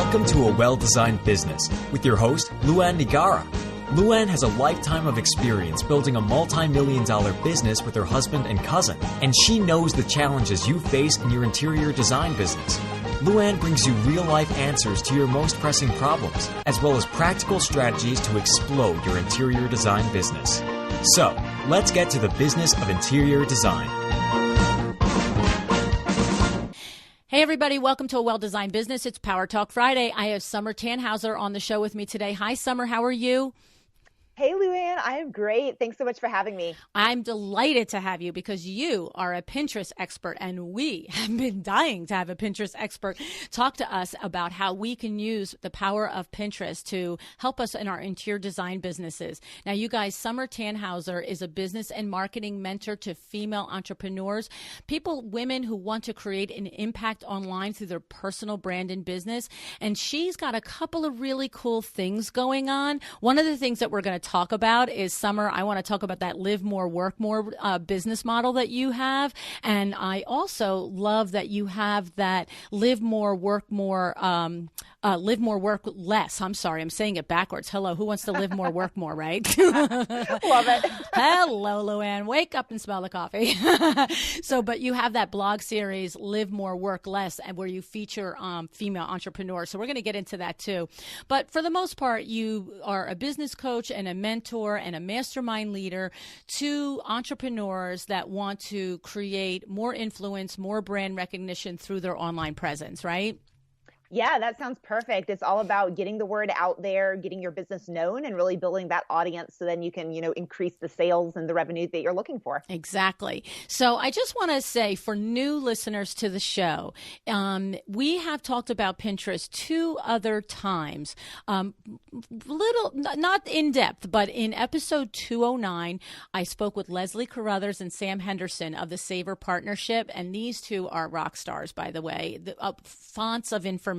Welcome to A Well-Designed Business with your host, Luann Nigara. Luann has a lifetime of experience building a multi-million-dollar business with her husband and cousin, and she knows the challenges you face in your interior design business. Luann brings you real-life answers to your most pressing problems, as well as practical strategies to explode your interior design business. So, let's get to the business of interior design. Hey everybody, welcome to A Well-Designed Business. It's Power Talk Friday. I have Summer Tannhauser on the show with me today. Hi Summer, how are you? Hey, Luann, I am great. Thanks so much for having me. I'm delighted to have you because you are a Pinterest expert, and we have been dying to have a Pinterest expert talk to us about how we can use the power of Pinterest to help us in our interior design businesses. Now, you guys, Summer Tannhauser is a business and marketing mentor to female entrepreneurs, women who want to create an impact online through their personal brand and business. And she's got a couple of really cool things going on. One of the things that we're going to talk about is, Summer, I want to talk about that live more, work more business model that you have. And I also love that you have that live more, work more, live more, work less. I'm sorry, I'm saying it backwards. Hello, who wants to live more, work more, right? Love it. Hello, Luann. Wake up and smell the coffee. But you have that blog series, Live More, Work Less, and where you feature female entrepreneurs. So we're going to get into that too. But for the most part, you are a business coach and a mentor and a mastermind leader to entrepreneurs that want to create more influence, more brand recognition through their online presence, right? Yeah, that sounds perfect. It's all about getting the word out there, getting your business known, and really building that audience so then you can, increase the sales and the revenue that you're looking for. Exactly. So I just want to say, for new listeners to the show, we have talked about Pinterest two other times, not in depth, but in episode 209, I spoke with Leslie Carruthers and Sam Henderson of the Savor Partnership. And these two are rock stars, by the way, fonts of information.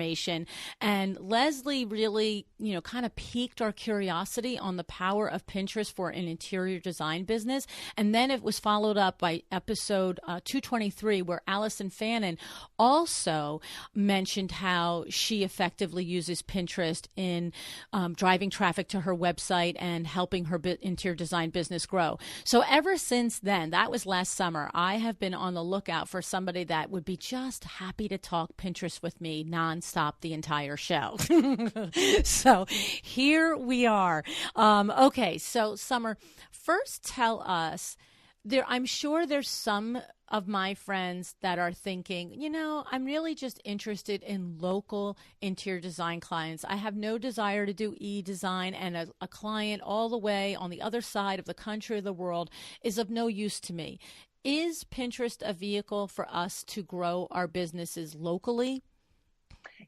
And Leslie really, kind of piqued our curiosity on the power of Pinterest for an interior design business. And then it was followed up by episode 223, where Allison Fannin also mentioned how she effectively uses Pinterest in driving traffic to her website and helping her interior design business grow. So ever since then, that was last summer, I have been on the lookout for somebody that would be just happy to talk Pinterest with me nonstop the entire show. So here we are. Okay, so Summer, first tell us, I'm sure there's some of my friends that are thinking, I'm really just interested in local interior design clients. I have no desire to do e-design, and a client all the way on the other side of the country or the world is of no use to me. Is Pinterest a vehicle for us to grow our businesses locally?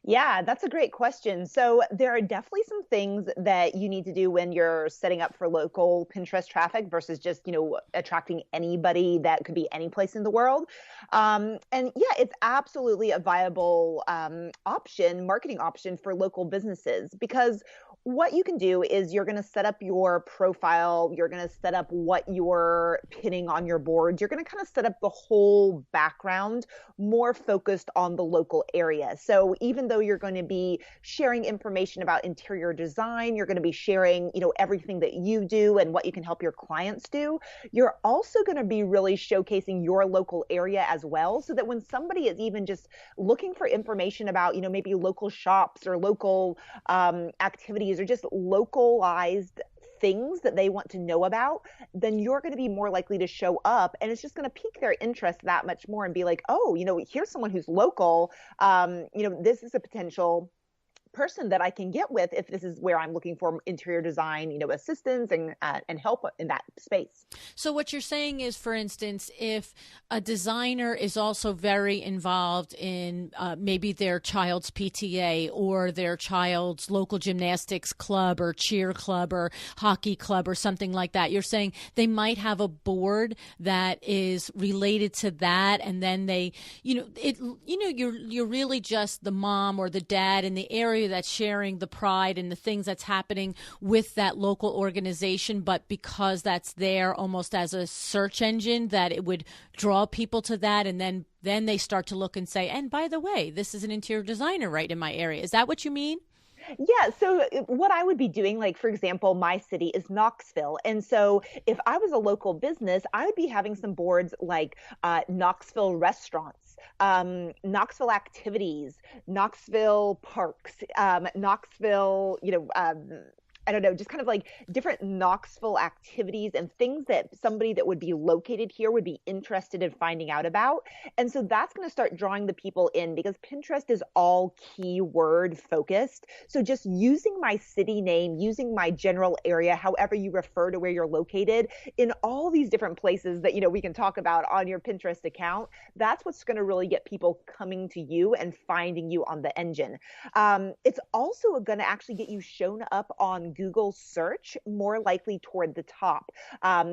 Yeah, that's a great question. So there are definitely some things that you need to do when you're setting up for local Pinterest traffic versus just, attracting anybody that could be any place in the world. And yeah, it's absolutely a viable marketing option for local businesses, because what you can do is you're going to set up your profile. You're going to set up what you're pinning on your boards. You're going to kind of set up the whole background more focused on the local area. So even though you're going to be sharing information about interior design, you're going to be sharing, everything that you do and what you can help your clients do. You're also going to be really showcasing your local area as well, so that when somebody is even just looking for information about, maybe local shops or local activities, or just localized things that they want to know about, then you're going to be more likely to show up, and it's just going to pique their interest that much more and be like, oh, here's someone who's local. This is a potential person that I can get with if this is where I'm looking for interior design, assistance and help in that space. So what you're saying is, for instance, if a designer is also very involved in maybe their child's PTA or their child's local gymnastics club or cheer club or hockey club or something like that, you're saying they might have a board that is related to that, and then they, you're really just the mom or the dad in the area that's sharing the pride and the things that's happening with that local organization, but because that's there almost as a search engine, that it would draw people to that, and then then they start to look and say, and by the way, this is an interior designer right in my area. Is that what you mean? Yeah. So what I would be doing, like, for example, my city is Knoxville. And so if I was a local business, I would be having some boards like Knoxville restaurants, Knoxville activities, Knoxville parks, Knoxville, I don't know, just kind of like different Knoxville activities and things that somebody that would be located here would be interested in finding out about. And so that's going to start drawing the people in, because Pinterest is all keyword focused. So just using my city name, using my general area, however you refer to where you're located, in all these different places that, we can talk about on your Pinterest account, that's what's going to really get people coming to you and finding you on the engine. It's also going to actually get you shown up on Google search, more likely toward the top.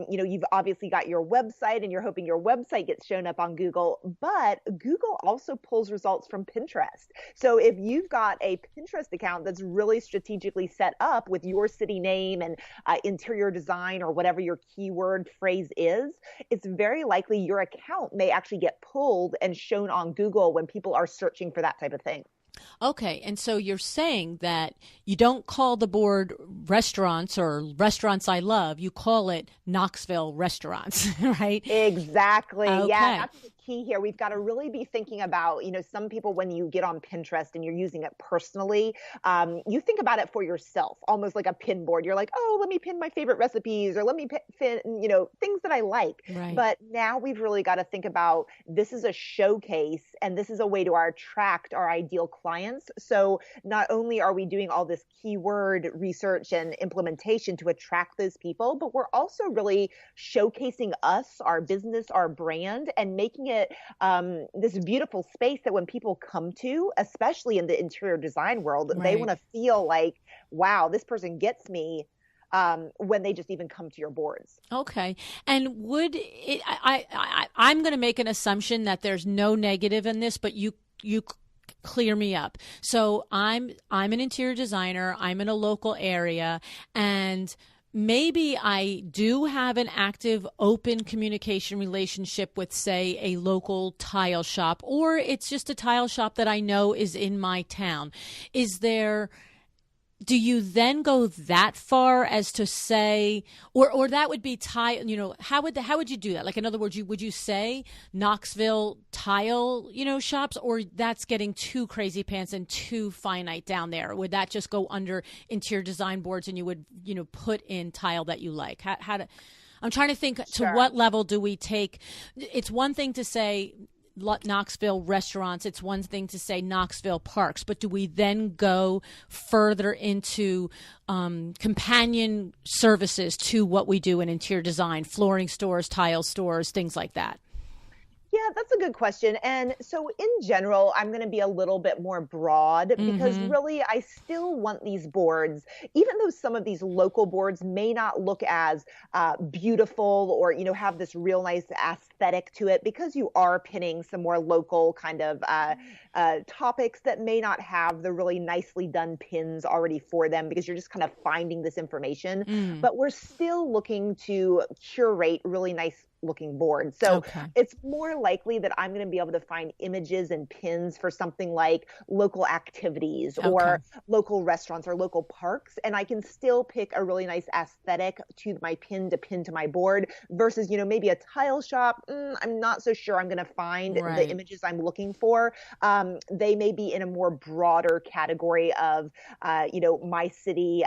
You've obviously got your website and you're hoping your website gets shown up on Google, but Google also pulls results from Pinterest. So if you've got a Pinterest account that's really strategically set up with your city name and interior design or whatever your keyword phrase is, it's very likely your account may actually get pulled and shown on Google when people are searching for that type of thing. Okay. And so you're saying that you don't call the board restaurants or restaurants I love. You call it Knoxville restaurants, right? Exactly. Okay. Yeah, that's the key here. We've got to really be thinking about, some people, when you get on Pinterest and you're using it personally, you think about it for yourself, almost like a pin board. You're like, oh, let me pin my favorite recipes, or let me pin, things that I like. Right. But now we've really got to think about, this is a showcase and this is a way to attract our ideal clients. So not only are we doing all this keyword research and implementation to attract those people, but we're also really showcasing us, our business, our brand, and making it this beautiful space that when people come to, especially in the interior design world, right, they want to feel like, wow, this person gets me. When they just even come to your boards. Okay. And would it, I'm going to make an assumption that there's no negative in this, but you clear me up. So I'm an interior designer. I'm in a local area, and maybe I do have an active, open communication relationship with, say, a local tile shop, or it's just a tile shop that I know is in my town. Do you then go that far as to say, or that would be tile, how would you do that? Like, in other words, would you say Knoxville tile, shops, or that's getting too crazy pants and too finite down there? Would that just go under interior design boards and you would, put in tile that you like? I'm trying to think, Sure. to what level do we take? It's one thing to say Knoxville restaurants, it's one thing to say Knoxville parks, but do we then go further into companion services to what we do in interior design, flooring stores, tile stores, things like that? Yeah, that's a good question. And so in general, I'm going to be a little bit more broad, because really I still want these boards, even though some of these local boards may not look as beautiful or, have this real nice aesthetic to it, because you are pinning some more local kind of topics that may not have the really nicely done pins already for them, because you're just kind of finding this information. But we're still looking to curate really nice looking board. So it's more likely that I'm going to be able to find images and pins for something like local activities or local restaurants or local parks. And I can still pick a really nice aesthetic to my pin to my board versus, maybe a tile shop. I'm not so sure I'm going to find the images I'm looking for. They may be in a more broader category of, my city,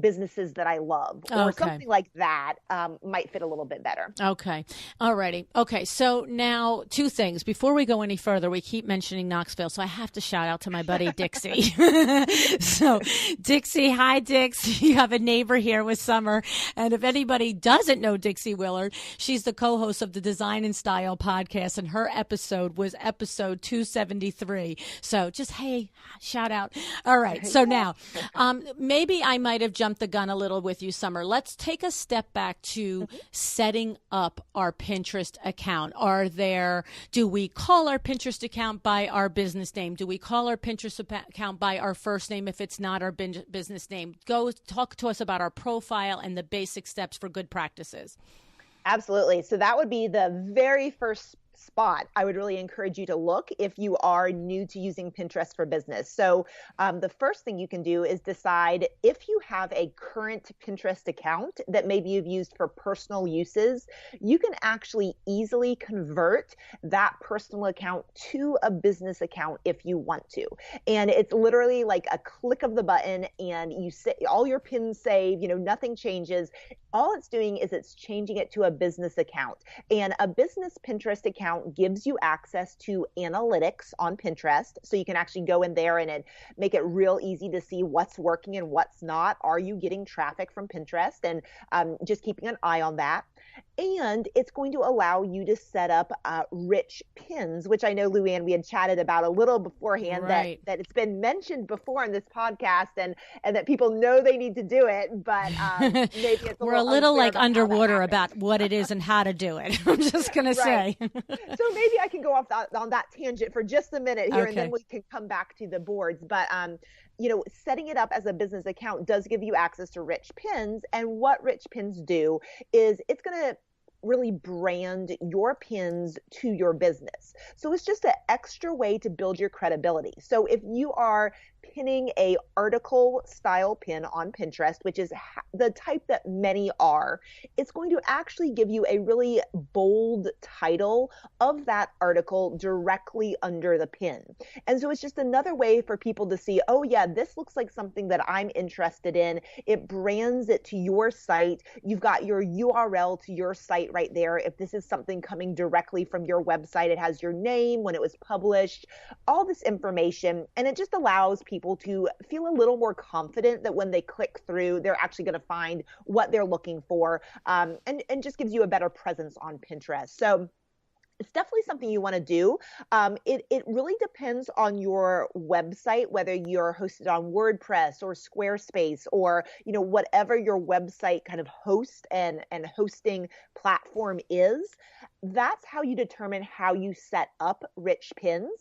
businesses that I love, or something like that might fit a little bit better. Okay. All righty. Okay. So now, two things. Before we go any further, we keep mentioning Knoxville, so I have to shout out to my buddy Dixie. So Dixie, hi Dix. You have a neighbor here with Summer. And if anybody doesn't know Dixie Willard, she's the co-host of the Design and Style podcast, and her episode was episode 273. So just, hey, shout out. All right. So now, maybe I might have jumped the gun a little with you, Summer. Let's take a step back to setting up our Pinterest account. Do we call our Pinterest account by our business name? Do we call our Pinterest account by our first name if it's not our business name? Go talk to us about our profile and the basic steps for good practices. Absolutely. So that would be the very first spot I would really encourage you to look if you are new to using Pinterest for business. So the first thing you can do is decide if you have a current Pinterest account that maybe you've used for personal uses, you can actually easily convert that personal account to a business account if you want to. And it's literally like a click of the button and you say all your pins save, nothing changes. All it's doing is it's changing it to a business account. And a business Pinterest account gives you access to analytics on Pinterest. So you can actually go in there and make it real easy to see what's working and what's not. Are you getting traffic from Pinterest? And just keeping an eye on that. And it's going to allow you to set up rich pins, which I know, Luann, we had chatted about a little beforehand, right, that it's been mentioned before in this podcast and that people know they need to do it, but maybe it's we're a little like underwater about what it is and how to do it. I'm just going to say. So maybe I can go off on that tangent for just a minute here, okay. And then we can come back to the boards. But setting it up as a business account does give you access to rich pins. And what rich pins do is it's going to really brand your pins to your business. So it's just an extra way to build your credibility. So if you are pinning a article style pin on Pinterest, which is the type that many are, it's going to actually give you a really bold title of that article directly under the pin. And so it's just another way for people to see, oh yeah, this looks like something that I'm interested in. It brands it to your site. You've got your URL to your site right there. If this is something coming directly from your website, it has your name, when it was published, all this information, and it just allows people to feel a little more confident that when they click through, they're actually going to find what they're looking for, and just gives you a better presence on Pinterest. So it's definitely something you want to do. It really depends on your website, whether you're hosted on WordPress or Squarespace or, whatever your website kind of host and hosting platform is. That's how you determine how you set up rich pins.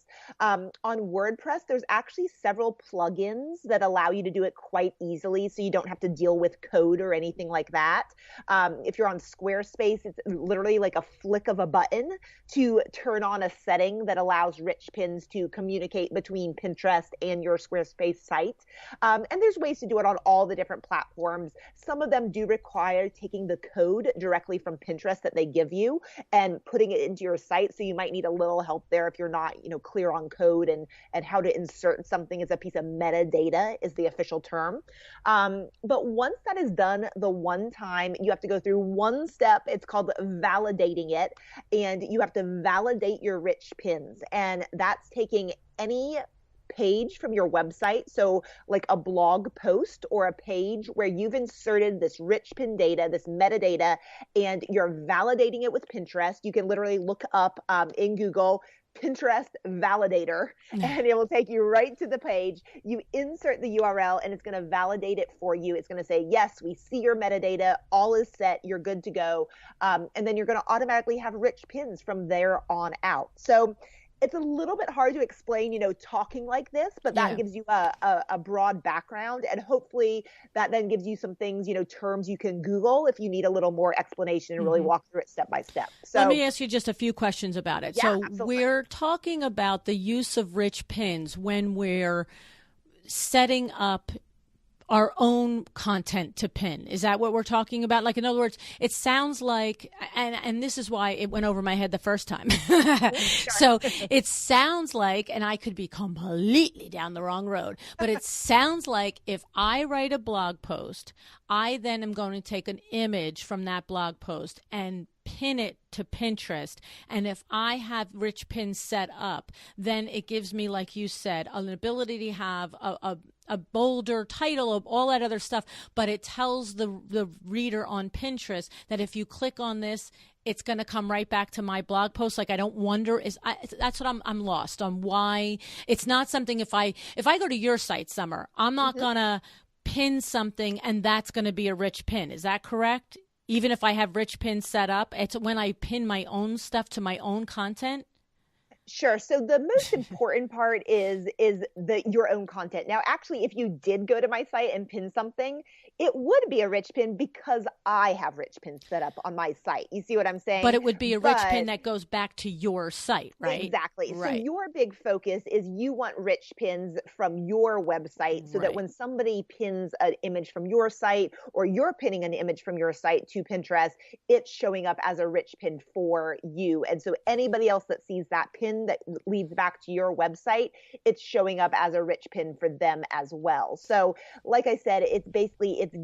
On WordPress, there's actually several plugins that allow you to do it quite easily, so you don't have to deal with code or anything like that. If you're on Squarespace, it's literally like a flick of a button to turn on a setting that allows rich pins to communicate between Pinterest and your Squarespace site. And there's ways to do it on all the different platforms. Some of them do require taking the code directly from Pinterest that they give you and putting it into your site. So you might need a little help there if you're not, clear on code and how to insert something as a piece of metadata is the official term. But once that is done the one time, you have to go through one step. It's called validating it. And you have to validate your rich pins. And that's taking any page from your website, so like a blog post or a page where you've inserted this rich pin data, this metadata, and you're validating it with Pinterest. You can literally look up in Google Pinterest validator, and it will take you right to the page. You insert the URL and it's going to validate it for you. It's going to say, yes, we see your metadata, all is set, you're good to go. And then you're going to automatically have rich pins from there on out. So it's a little bit hard to explain, talking like this, but that gives you a broad background, and hopefully that then gives you some things, terms you can Google if you need a little more explanation and really walk through it step by step. So let me ask you just a few questions about it. Yeah, so absolutely. We're talking about the use of rich pins when we're setting up our own content to pin. Is that what we're talking about? Like, in other words, it sounds like, and this is why it went over my head the first time. So it sounds like, and I could be completely down the wrong road, but it sounds like if I write a blog post, I then am going to take an image from that blog post and pin it to Pinterest. And if I have rich pins set up, then it gives me, like you said, an ability to have a bolder title of all that other stuff, but it tells the reader on Pinterest that if you click on this, it's going to come right back to my blog post. Like, I don't wonder, that's what I'm lost on why it's not something. If I go to your site, Summer, I'm not going to pin something and that's going to be a rich pin. Is that correct? Even if I have rich pins set up, it's when I pin my own stuff to my own content? Sure. So the most important part is your own content. Now, actually, if you did go to my site and pin something, it would be a rich pin because I have rich pins set up on my site. You see what I'm saying? But it would be a rich pin that goes back to your site, right? Exactly. Right. So your big focus is you want rich pins from your website so that when somebody pins an image from your site or you're pinning an image from your site to Pinterest, it's showing up as a rich pin for you. And so anybody else that sees that pin that leads back to your website, it's showing up as a rich pin for them as well. So like I said, it's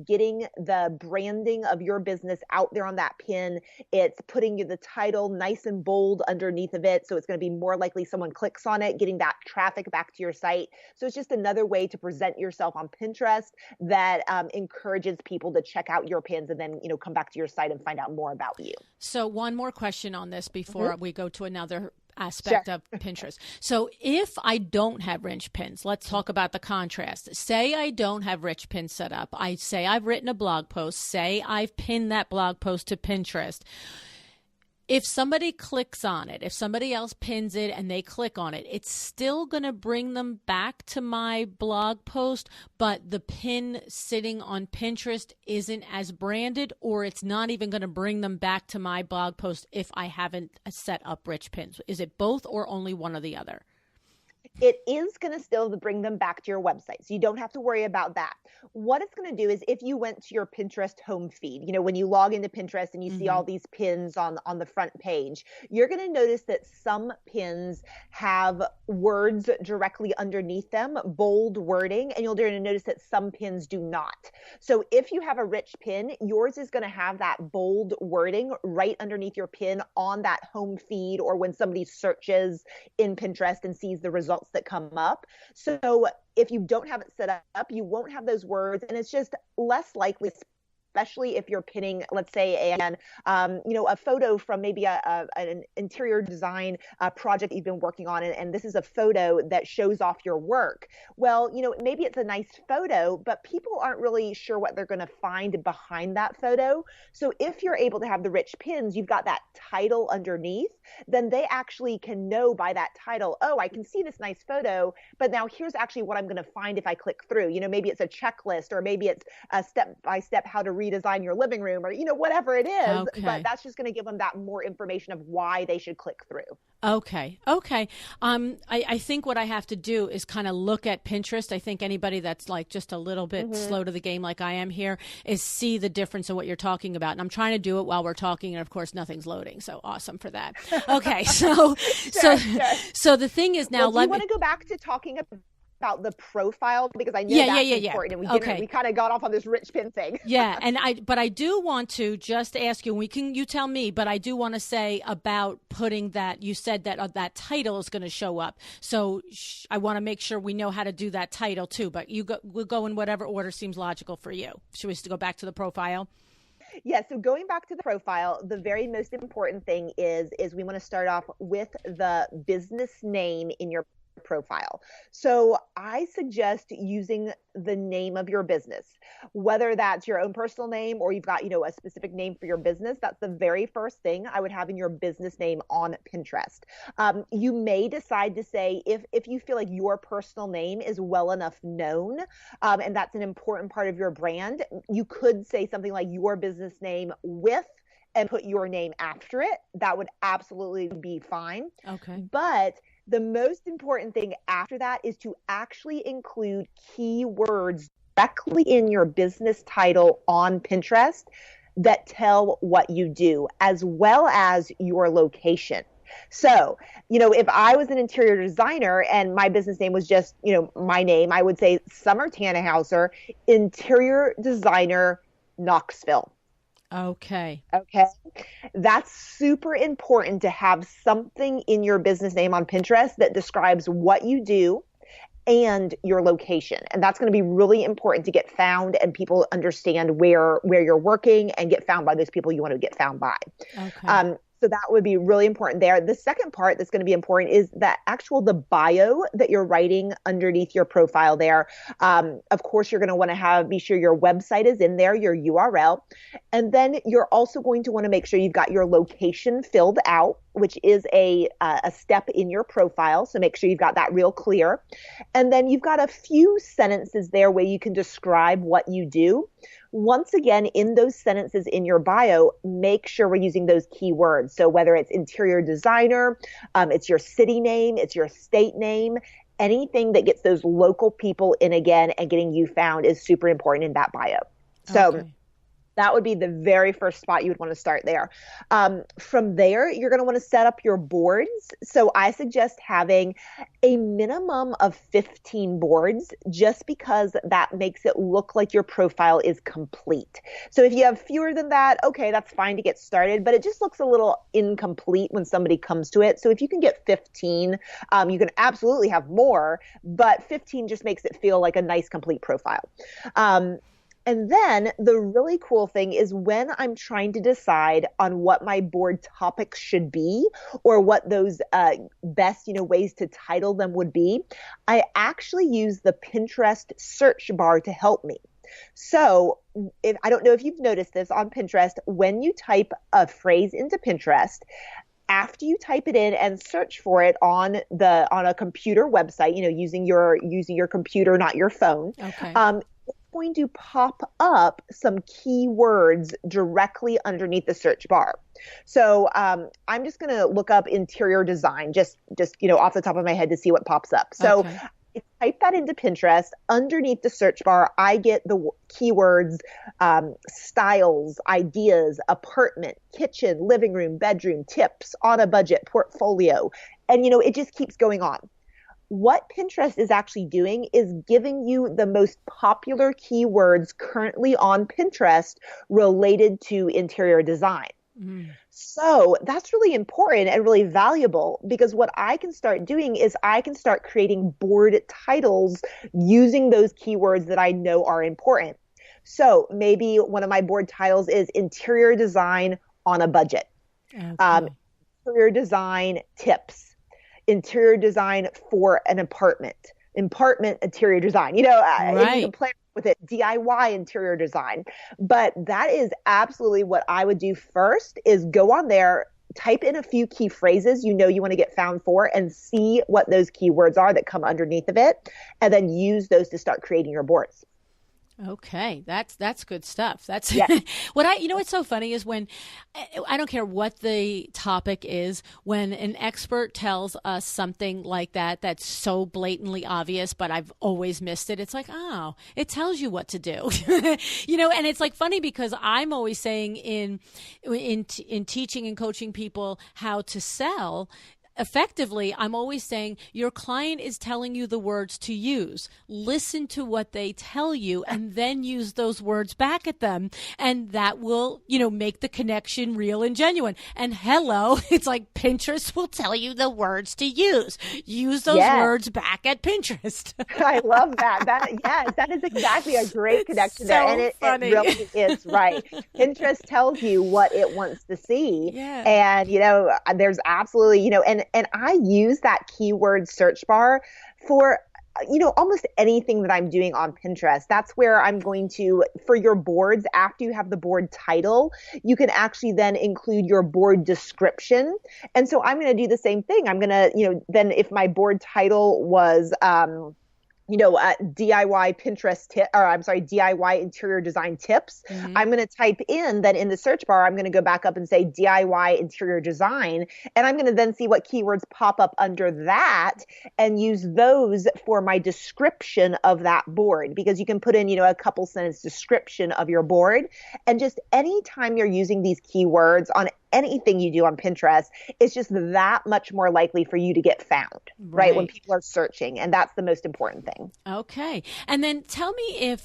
getting the branding of your business out there on that pin. It's putting the title nice and bold underneath of it. So it's going to be more likely someone clicks on it, getting that traffic back to your site. So it's just another way to present yourself on Pinterest that encourages people to check out your pins and then, come back to your site and find out more about you. So one more question on this before we go to another aspect of Pinterest. So if I don't have rich pins, let's talk about the contrast. Say I don't have rich pins set up. I say I've written a blog post. Say I've pinned that blog post to Pinterest. If somebody clicks on it, if somebody else pins it and they click on it, it's still going to bring them back to my blog post, but the pin sitting on Pinterest isn't as branded, or it's not even going to bring them back to my blog post if I haven't set up rich pins. Is it both or only one or the other? It is going to still bring them back to your website. So you don't have to worry about that. What it's going to do is if you went to your Pinterest home feed, when you log into Pinterest and you see all these pins on the front page, you're going to notice that some pins have words directly underneath them, bold wording, and you're going to notice that some pins do not. So if you have a rich pin, yours is going to have that bold wording right underneath your pin on that home feed, or when somebody searches in Pinterest and sees the results that come up. So if you don't have it set up, you won't have those words, and it's just less likely, especially if you're pinning, let's say, a photo from maybe an interior design project you've been working on, and this is a photo that shows off your work. Well, maybe it's a nice photo, but people aren't really sure what they're going to find behind that photo. So if you're able to have the rich pins, you've got that title underneath, then they actually can know by that title, oh, I can see this nice photo, but now here's actually what I'm going to find if I click through. Maybe it's a checklist, or maybe it's a step-by-step how to redesign your living room, or whatever it is. Okay. But that's just going to give them that more information of why they should click through. Okay. I think what I have to do is kind of look at Pinterest. I think anybody that's like just a little bit slow to the game like I am here is see the difference in what you're talking about. And I'm trying to do it while we're talking, and of course nothing's loading. So awesome for that. Okay. So the thing is now, do you want to go back to talking about the profile, because I know that's important, and we kind of got off on this rich pin thing. But I do want to just ask you, you tell me, but I do want to say about putting that, you said that that title is going to show up. So I want to make sure we know how to do that title too, but we'll go in whatever order seems logical for you. Should we go back to the profile? Yeah, so going back to the profile, the very most important thing is we want to start off with the business name in your profile. So I suggest using the name of your business, whether that's your own personal name or you've got, a specific name for your business. That's the very first thing I would have in your business name on Pinterest. You may decide to say, if you feel like your personal name is well enough known, and that's an important part of your brand, you could say something like your business name with and put your name after it. That would absolutely be fine. Okay. But the most important thing after that is to actually include keywords directly in your business title on Pinterest that tell what you do, as well as your location. So, if I was an interior designer and my business name was just, my name, I would say Summer Tannhauser, interior designer, Knoxville. Okay. That's super important to have something in your business name on Pinterest that describes what you do and your location. And that's going to be really important to get found and people understand where you're working and get found by those people you want to get found by. Okay. So that would be really important there. The second part that's going to be important is the bio that you're writing underneath your profile there. Of course, you're going to want to be sure your website is in there, your URL. And then you're also going to want to make sure you've got your location filled out. which is a step in your profile. So make sure you've got that real clear. And then you've got a few sentences there where you can describe what you do. Once again, in those sentences in your bio, make sure we're using those keywords. So whether it's interior designer, it's your city name, it's your state name, anything that gets those local people in again and getting you found is super important in that bio. So Okay. that would be the very first spot you would want to start there. From there, you're going to want to set up your boards. So I suggest having a minimum of 15 boards just because that makes it look like your profile is complete. So if you have fewer than that, okay, that's fine to get started, but it just looks a little incomplete when somebody comes to it. So if you can get 15, you can absolutely have more, but 15 just makes it feel like a nice complete profile. And then the really cool thing is when I'm trying to decide on what my board topics should be or what those best, ways to title them would be, I actually use the Pinterest search bar to help me. So I don't know if you've noticed this on Pinterest, when you type a phrase into Pinterest, after you type it in and search for it on a computer website, using your computer, not your phone, Okay. going to pop up some keywords directly underneath the search bar. So I'm just going to look up interior design, just off the top of my head to see what pops up. So Okay. I type that into Pinterest. Underneath the search bar, I get the keywords styles, ideas, apartment, kitchen, living room, bedroom, tips, on a budget, portfolio. And, it just keeps going on. What Pinterest is actually doing is giving you the most popular keywords currently on Pinterest related to interior design. Mm. So that's really important and really valuable because what I can start doing is I can start creating board titles using those keywords that I know are important. So maybe one of my board titles is interior design on a budget, Okay. interior design tips, interior design for an apartment interior design, and you can play with it, DIY interior design. But that is absolutely what I would do first is go on there, type in a few key phrases you want to get found for and see what those keywords are that come underneath of it, and then use those to start creating your boards. Okay, that's good stuff. That's Yeah. what's so funny is when I don't care what the topic is, when an expert tells us something like that that's so blatantly obvious, but I've always missed it. It's like, oh, it tells you what to do, and it's like funny because I'm always saying in teaching and coaching people how to sell effectively, I'm always saying your client is telling you the words to use. Listen to what they tell you and then use those words back at them. And that will, make the connection real and genuine. And hello, it's like Pinterest will tell you the words to use. Use those words back at Pinterest. I love that. That is exactly a great connection there. And it really is right. Pinterest tells you what it wants to see. Yeah. And, there's absolutely, and I use that keyword search bar for, almost anything that I'm doing on Pinterest. That's where I'm going to, for your boards, after you have the board title, you can actually then include your board description. And so I'm going to do the same thing. I'm going to, then if my board title was, DIY Pinterest DIY interior design tips. Mm-hmm. I'm going to type in then in the search bar, I'm going to go back up and say DIY interior design. And I'm going to then see what keywords pop up under that and use those for my description of that board, because you can put in, a couple sentence description of your board. And just anytime you're using these keywords on anything you do on Pinterest, it's just that much more likely for you to get found, right? When people are searching. And that's the most important thing. Okay. And then tell me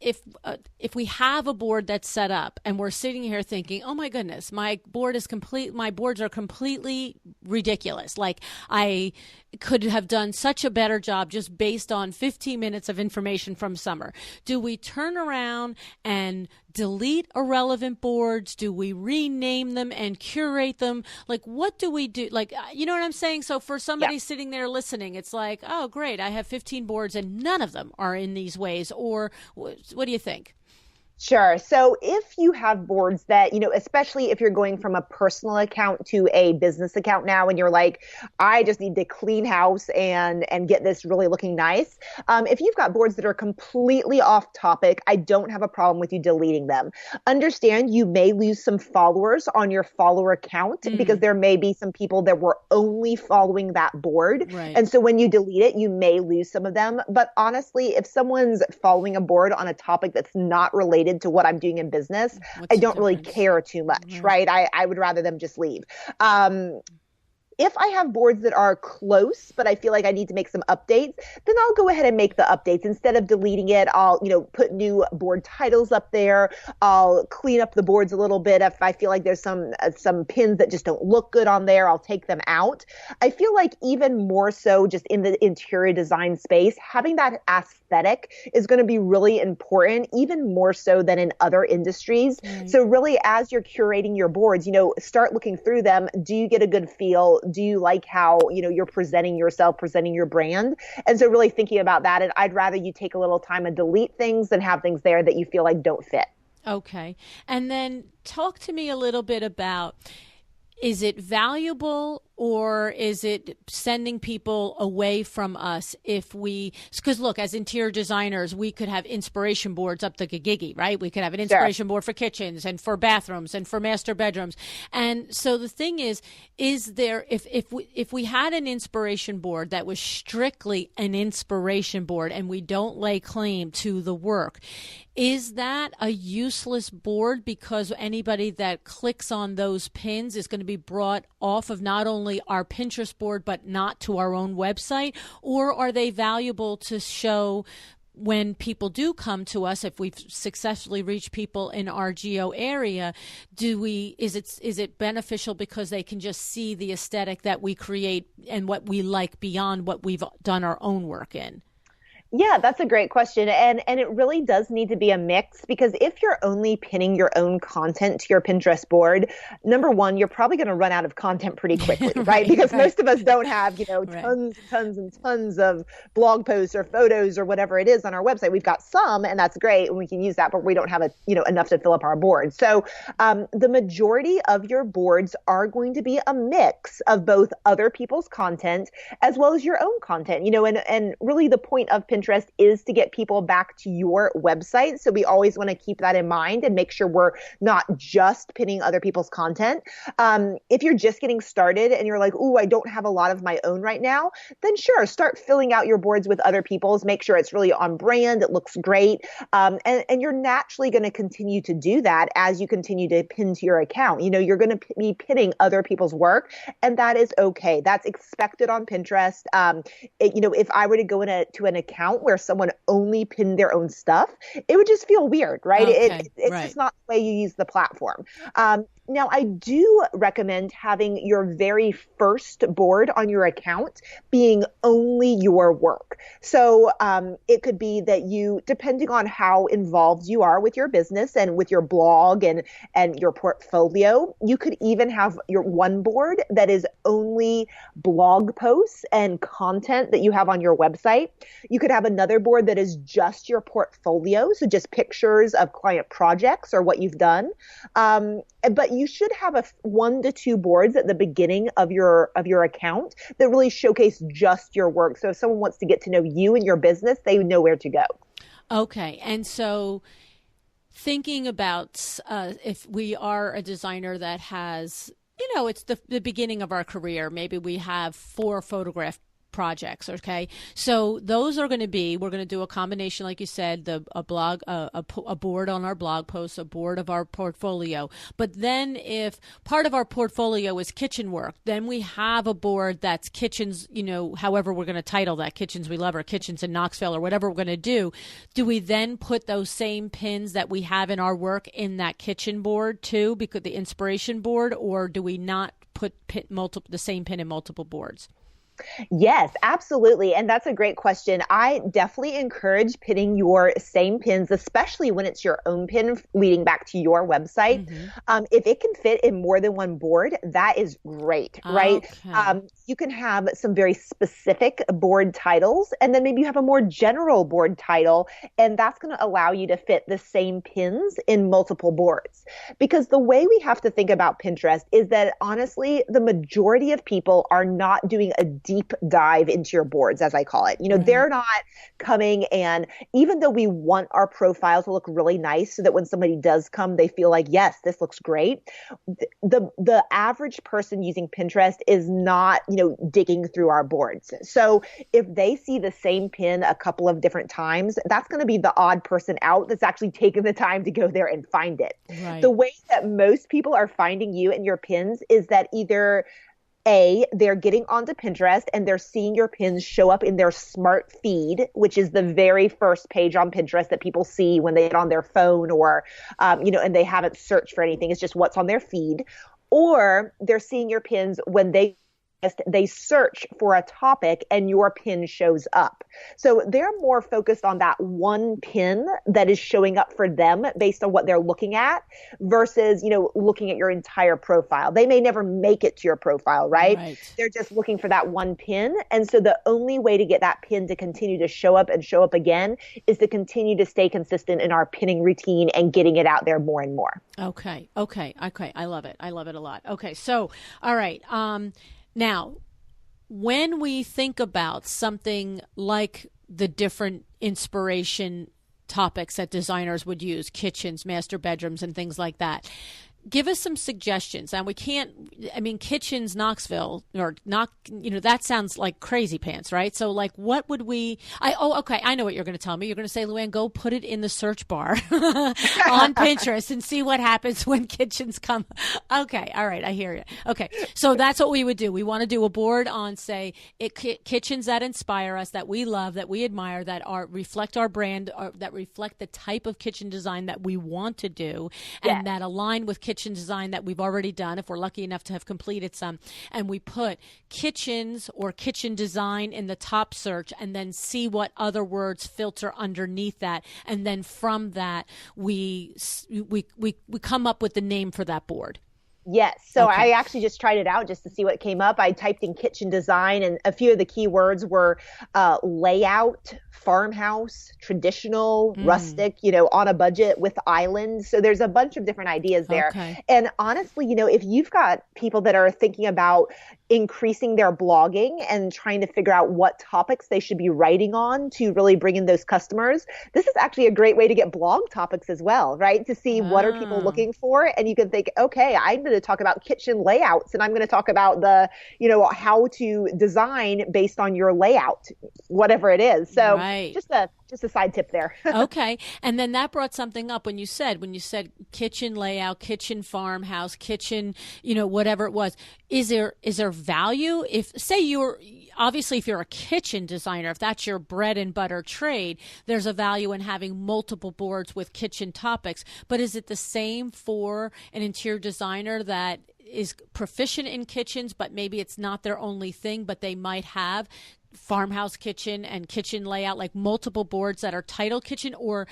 if we have a board that's set up and we're sitting here thinking, oh my goodness, my boards are completely ridiculous. Like I could have done such a better job just based on 15 minutes of information from Summer. Do we turn around and delete irrelevant boards? Do we rename them and curate them? Like, what do we do? Like, you know what I'm saying? So for somebody sitting there listening, it's like, oh, great, I have 15 boards and none of them are in these ways. Or what do you think? Sure. So if you have boards that, especially if you're going from a personal account to a business account now, and you're like, I just need to clean house and get this really looking nice. If you've got boards that are completely off topic, I don't have a problem with you deleting them. Understand you may lose some followers on your follower count because there may be some people that were only following that board. Right. And so when you delete it, you may lose some of them. But honestly, if someone's following a board on a topic that's not related to what I'm doing in business, I don't really care too much, right? I would rather them just leave. If I have boards that are close, but I feel like I need to make some updates, then I'll go ahead and make the updates. Instead of deleting it, I'll, put new board titles up there. I'll clean up the boards a little bit. If I feel like there's some pins that just don't look good on there, I'll take them out. I feel like even more so just in the interior design space, having that aesthetic is going to be really important, even more so than in other industries. So really, as you're curating your boards, start looking through them. Do you get a good feel? Do you like how, you're presenting yourself, presenting your brand? And so really thinking about that. And I'd rather you take a little time and delete things than have things there that you feel like don't fit. Okay. And then talk to me a little bit about, is it valuable or is it sending people away from us because look, as interior designers, we could have inspiration boards up the giggy, right? We could have an inspiration board for kitchens and for bathrooms and for master bedrooms. And so the thing is there, if we had an inspiration board that was strictly an inspiration board and we don't lay claim to the work, is that a useless board because anybody that clicks on those pins is going to be brought off of not only our Pinterest board, but not to our own website? Or are they valuable to show when people do come to us, if we've successfully reached people in our geo area? Is it beneficial because they can just see the aesthetic that we create and what we like beyond what we've done our own work in? Yeah, that's a great question. And it really does need to be a mix, because if you're only pinning your own content to your Pinterest board, number one, you're probably going to run out of content pretty quickly, right? Because most of us don't have, tons and tons of blog posts or photos or whatever it is on our website. We've got some, and that's great, and we can use that, but we don't have enough to fill up our board. So the majority of your boards are going to be a mix of both other people's content as well as your own content, and really the point of Pinterest is to get people back to your website. So we always want to keep that in mind and make sure we're not just pinning other people's content. If you're just getting started and you're like, ooh, I don't have a lot of my own right now, then sure, start filling out your boards with other people's. Make sure it's really on brand. It looks great. And you're naturally going to continue to do that as you continue to pin to your account. You're going to be pinning other people's work, and that is okay. That's expected on Pinterest. If I were to go to an account where someone only pinned their own stuff, it would just feel weird, right? Okay, it's just not the way you use the platform. Now, I do recommend having your very first board on your account being only your work. So it could be that you, depending on how involved you are with your business and with your blog and your portfolio, you could even have your one board that is only blog posts and content that you have on your website. You could have another board that is just your portfolio, so just pictures of client projects or what you've done. But you should have 1 to 2 boards at the beginning of your account that really showcase just your work. So if someone wants to get to know you and your business, they know where to go. Okay. And so thinking about if we are a designer that has, it's the beginning of our career, maybe we have 4 photograph projects. Okay. So those are going to be, we're going to do a combination, like you said, a board on our blog posts, a board of our portfolio. But then if part of our portfolio is kitchen work, then we have a board that's kitchens, however we're going to title that, Kitchens We Love, or Kitchens in Knoxville, or whatever we're going to do. Do we then put those same pins that we have in our work in that kitchen board too, because the inspiration board, or do we not put the same pin in multiple boards? Yes, absolutely. And that's a great question. I definitely encourage pinning your same pins, especially when it's your own pin leading back to your website. If it can fit in more than one board, that is great, right? Okay. You can have some very specific board titles, and then maybe you have a more general board title, and that's going to allow you to fit the same pins in multiple boards. Because the way we have to think about Pinterest is that honestly, the majority of people are not doing a deep dive into your boards, as I call it. They're not coming, and even though we want our profile to look really nice so that when somebody does come, they feel like, yes, this looks great. The average person using Pinterest is not, digging through our boards. So if they see the same pin a couple of different times, that's going to be the odd person out that's actually taken the time to go there and find it. Right. The way that most people are finding you and your pins is that either they're getting onto Pinterest and they're seeing your pins show up in their smart feed, which is the very first page on Pinterest that people see when they get on their phone or, and they haven't searched for anything. It's just what's on their feed. Or they're seeing your pins when they search for a topic and your pin shows up. So they're more focused on that one pin that is showing up for them based on what they're looking at versus, looking at your entire profile. They may never make it to your profile, right? They're just looking for that one pin. And so the only way to get that pin to continue to show up and show up again is to continue to stay consistent in our pinning routine and getting it out there more and more. Okay. I love it. I love it a lot. Okay. So, all right. Now, when we think about something like the different inspiration topics that designers would use, kitchens, master bedrooms, and things like that, give us some suggestions. And kitchens, Knoxville, or that sounds like crazy pants, right? So like, what would okay, I know what you're going to tell me. You're going to say, Luann, go put it in the search bar on Pinterest and see what happens when kitchens come. Okay. All right. I hear you. Okay. So that's what we would do. We want to do a board on, say, kitchens that inspire us, that we love, that we admire, that reflect our brand, that reflect the type of kitchen design that we want to do, and that align with kitchen design that we've already done, if we're lucky enough to have completed some. And we put kitchens or kitchen design in the top search and then see what other words filter underneath that. And then from that, we come up with the name for that board. Yes. So I actually just tried it out just to see what came up. I typed in kitchen design, and a few of the keywords were layout, farmhouse, traditional, rustic, on a budget with islands. So there's a bunch of different ideas there. Okay. And honestly, if you've got people that are thinking about increasing their blogging and trying to figure out what topics they should be writing on to really bring in those customers, this is actually a great way to get blog topics as well, right? To see what are people looking for. And you can think, okay, I'm going to talk about kitchen layouts, and I'm going to talk about the, how to design based on your layout, whatever it is. So just a side tip there. Okay. And then that brought something up when you said kitchen layout, kitchen farmhouse, kitchen, whatever it was. Is there value if you're a kitchen designer, if that's your bread and butter trade, there's a value in having multiple boards with kitchen topics. But is it the same for an interior designer that is proficient in kitchens, but maybe it's not their only thing, but they might have farmhouse kitchen and kitchen layout, like multiple boards that are titled kitchen? Or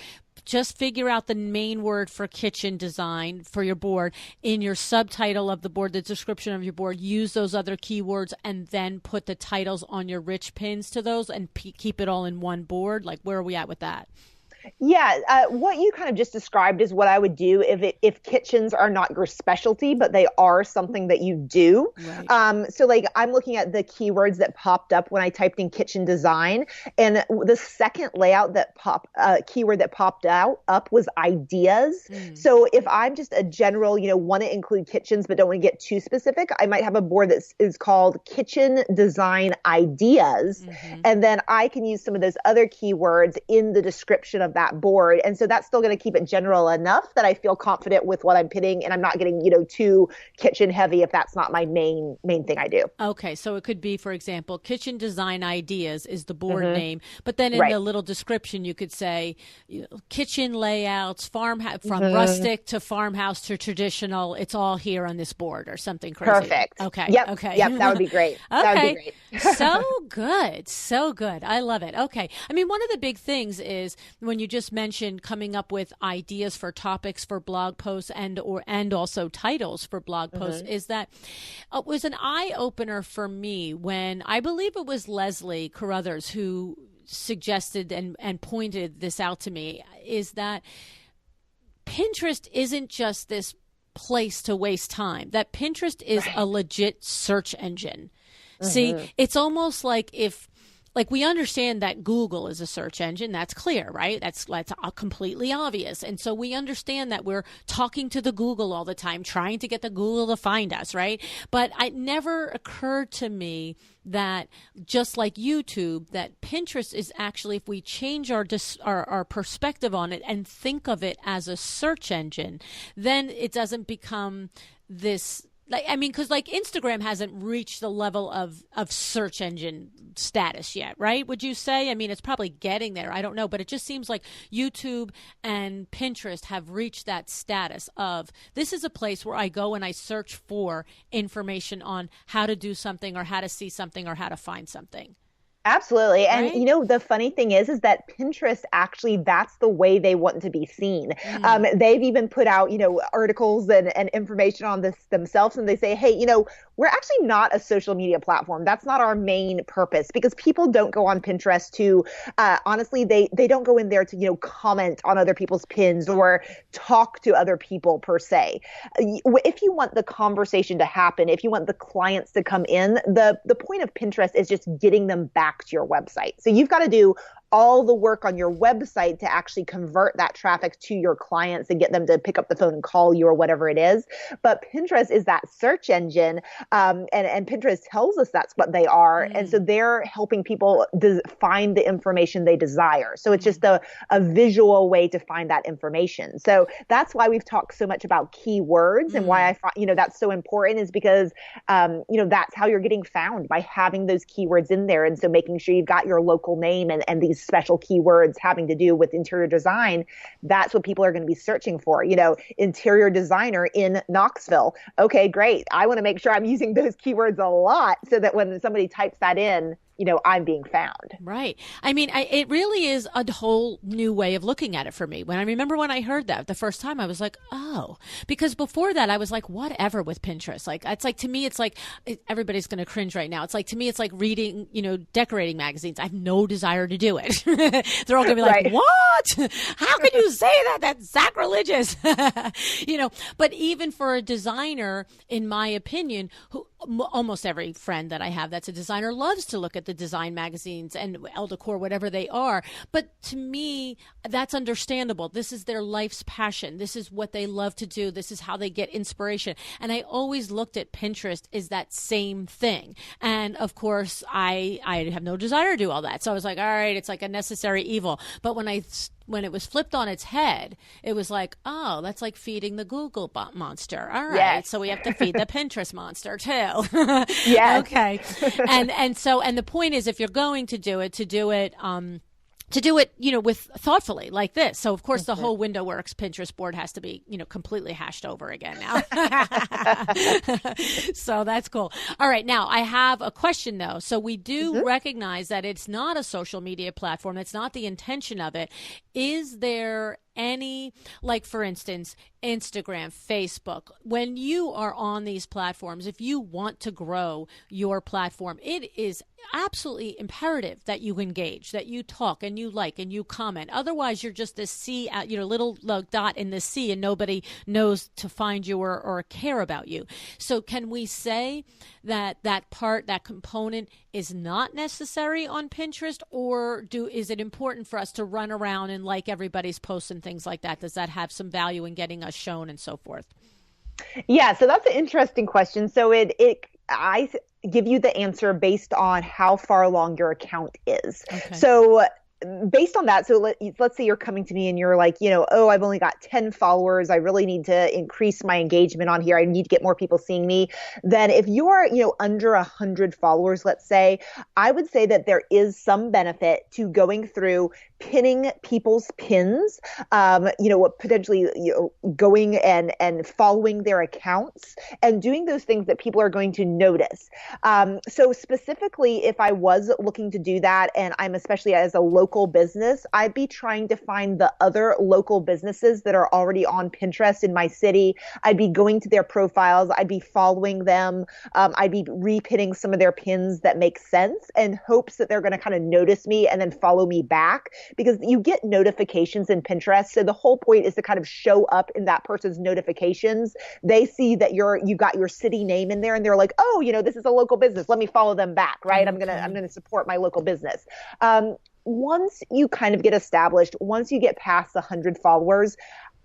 just figure out the main word for kitchen design for your board in your subtitle of the board, the description of your board, use those other keywords, and then put the titles on your rich pins to those and keep it all in one board? Like, where are we at with that? Yeah, what you kind of just described is what I would do if kitchens are not your specialty, but they are something that you do. Right. So like I'm looking at the keywords that popped up when I typed in kitchen design, and the second layout that keyword that popped up was ideas. So if I'm just a general, want to include kitchens but don't want to get too specific, I might have a board that is called kitchen design ideas, and then I can use some of those other keywords in the description of of that board. And so that's still going to keep it general enough that I feel confident with what I'm pitting, and I'm not getting, too kitchen heavy if that's not my main thing I do. Okay. So it could be, for example, kitchen design ideas is the board name, but then in the little description, you could say kitchen layouts, from rustic to farmhouse to traditional. It's all here on this board or something crazy. Perfect. Okay. Yep. Okay. Yep. That would be great. Okay. That would be great. So good. So good. I love it. Okay. I mean, one of the big things is when you just mentioned coming up with ideas for topics for blog posts and also titles for blog posts is that it was an eye opener for me when I believe it was Leslie Carruthers who suggested and pointed this out to me, is that Pinterest isn't just this place to waste time, that Pinterest is a legit search engine. See, it's almost like we understand that Google is a search engine. That's clear, right? That's completely obvious. And so we understand that we're talking to the Google all the time, trying to get the Google to find us, right? But it never occurred to me that just like YouTube, that Pinterest is actually, if we change our perspective on it and think of it as a search engine, then it doesn't become this. Because Instagram hasn't reached the level of search engine status yet, right? Would you say? I mean, it's probably getting there. I don't know. But it just seems like YouTube and Pinterest have reached that status of this is a place where I go and I search for information on how to do something or how to see something or how to find something. Absolutely. And, right? The funny thing is that Pinterest, actually, that's the way they want to be seen. They've even put out, articles and information on this themselves. And they say, hey, we're actually not a social media platform. That's not our main purpose, because people don't go on Pinterest to, honestly, they don't go in there to, comment on other people's pins or talk to other people per se. If you want the conversation to happen, if you want the clients to come in, the point of Pinterest is just getting them back to your website. So you've got to do all the work on your website to actually convert that traffic to your clients and get them to pick up the phone and call you or whatever it is. But Pinterest is that search engine, and Pinterest tells us that's what they are. And so they're helping people find the information they desire. So it's just a visual way to find that information. So that's why we've talked so much about keywords and why I find, that's so important, is because, that's how you're getting found, by having those keywords in there. And so making sure you've got your local name and these special keywords having to do with interior design, that's what people are going to be searching for. Interior designer in Knoxville. Okay, great. I want to make sure I'm using those keywords a lot so that when somebody types that in, I'm being found. Right. I mean, it really is a whole new way of looking at it for me. When I heard that the first time, I was like, oh, because before that I was like, whatever with Pinterest. To me, it's like, everybody's going to cringe right now. It's like, to me, it's like reading, decorating magazines. I have no desire to do it. They're all going to be like, what? How can you say that? That's sacrilegious. But even for a designer, in my opinion, who almost every friend that I have that's a designer loves to look at the design magazines and Elle Decor, whatever they are. But to me, that's understandable. This is their life's passion. This is what they love to do. This is how they get inspiration. And I always looked at Pinterest as that same thing. And of course, I have no desire to do all that. So I was like, all right, it's like a necessary evil. But when it was flipped on its head, it was like, oh, that's like feeding the Google monster. All right. Yes. So we have to feed the Pinterest monster too. Yes. Okay. And the point is, if you're going to do it, with thoughtfully like this. So of course the whole Window Works Pinterest board has to be, completely hashed over again now. So that's cool. All right. Now I have a question though. So we do recognize that it's not a social media platform. It's not the intention of it. Is there any, like for instance, Instagram, Facebook, when you are on these platforms, if you want to grow your platform, it is absolutely imperative that you engage, that you talk and you like and you comment. Otherwise, you're just this sea, little dot in the sea, and nobody knows to find you or care about you. So can we say that component is not necessary on Pinterest, or is it important for us to run around and like everybody's posts and things like that? Does that have some value in getting us shown and so forth? Yeah, so that's an interesting question. So I give you the answer based on how far along your account is. Okay. So based on that, so let's say you're coming to me and you're like, oh, I've only got 10 followers. I really need to increase my engagement on here. I need to get more people seeing me. Then if you're, under 100 followers, let's say, I would say that there is some benefit to going through pinning people's pins, potentially, going and following their accounts and doing those things that people are going to notice. So specifically, if I was looking to do that, and I'm especially as a local business, I'd be trying to find the other local businesses that are already on Pinterest in my city. I'd be going to their profiles. I'd be following them. I'd be repinning some of their pins that make sense in hopes that they're going to kind of notice me and then follow me back, because you get notifications in Pinterest. So the whole point is to kind of show up in that person's notifications. They see that you got your city name in there and they're like, oh, this is a local business. Let me follow them back, right? Okay. I'm going to support my local business. Once you kind of get established, once you get past 100 followers,